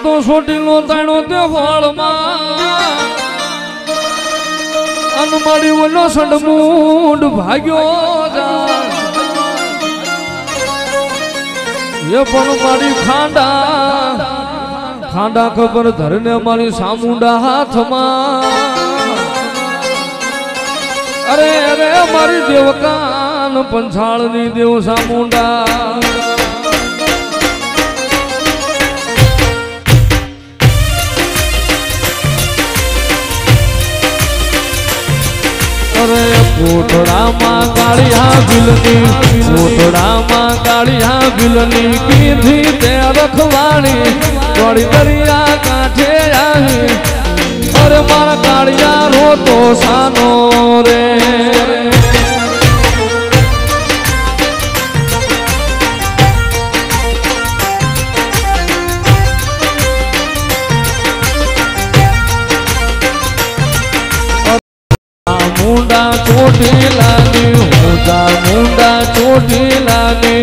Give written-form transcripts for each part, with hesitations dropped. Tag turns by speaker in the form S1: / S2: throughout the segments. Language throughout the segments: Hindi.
S1: तो सोटीलो ताणो ते होळमा अनमाड़ी वलो सडमूड भाग्यो जा ये पण मारी खांडा खांडा खबर धरने मारी सामुंडा हाथ में अरे अरे मारी देवकान पंछाळनी देव सामुंडा अरे कोठड़ा मां कालिया बिलनी कोठड़ा मां कालिया बिलनी कीधी ते रखवाणी बड़ी दरिया कांठे आई अरे मारा कालिया रो तो सानो रे मुंडा चोटी लानी होता मुंडा चोटी लानी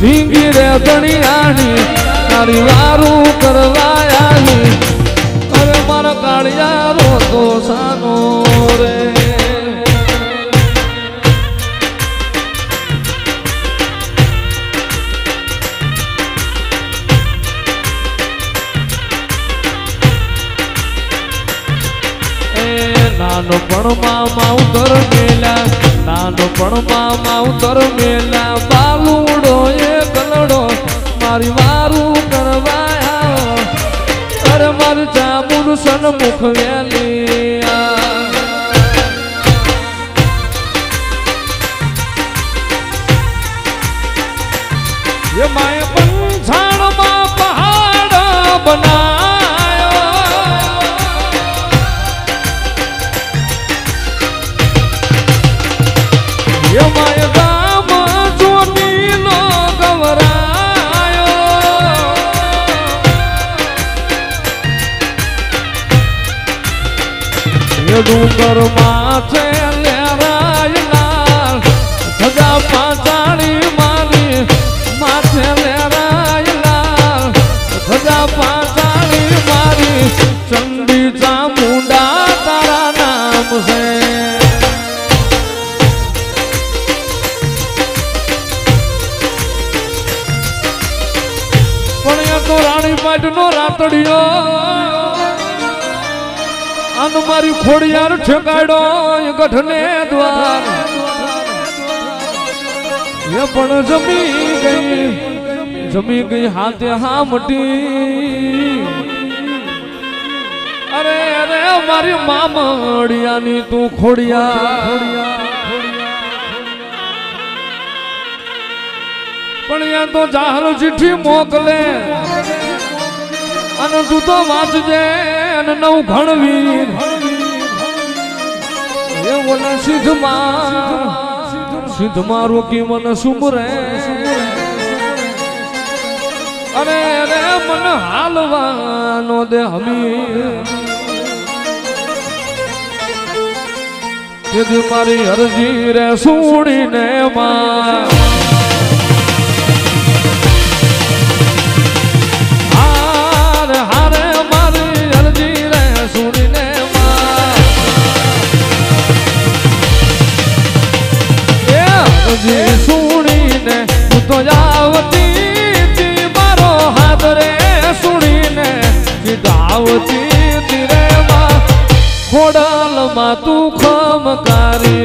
S1: धींगी रे धनियानी तारी वारू करवाया अरे मारा कालिया रो तो सानो रे नानपणमा मावतर मेला नानपणमा मावतर मेला बालूडो ये गलडो मारी वारू करवाया अरे मारी चामुंड सन्मुख वेलिया ये माय पंछाणमा पहाड़ बना माय गाम जो नीलो गवरायो ये डूंगर माथे लहराय लाल धजा पाचाड़ी मारी माथे लहराय लाल धजा पाचाड़ी मारी चंडी चामुंडा तारा नाम से तो रानी पाट नो रातड़ियो अन मारी खोड़ियार ठेकाड़ो ये गठने द्वार ये पण जमी गई हाथे हामटी अरे अरे मारी मामड़िया नी तू खोड़िया पण या तो जाहल चिट्ठी मोकले अन तू तो वाचजे अन नौ घणवीर ये बोला सिद्धमा रोकी मन सुमरे अरे अरे मन हालवानो दे हमी यदि मारी अर्जी रे सुनी ने मां सुनी ने तू तो जावती थी मारो हाथ रे सुनी ने दावती थी रे माँ खोड़ाल माँ तू खमकारी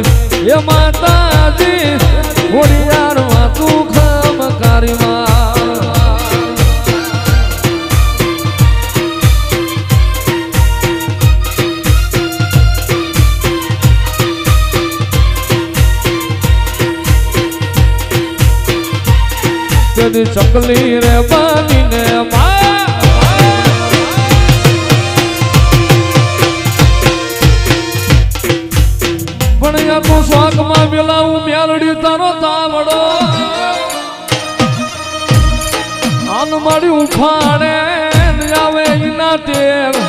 S1: ये माता जी खोड़ियार माँ तू खमकारी माँ चकली रे बानी ने बढ़िया तो स्वाग में मिलाऊ म्यालड़ी तारो तावड़ो आन मारी उखाड़े जावे इना तेर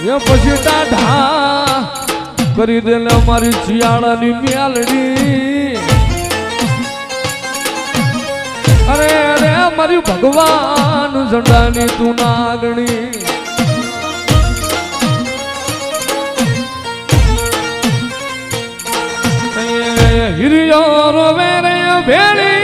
S1: ये पछी टाढा करी देले मारी चियाड़ा नी म्यालड़ी અરે અરે મારી ભગવાન ઝંડાની તું નાગણી હિરિયો રોવે રે ભેળી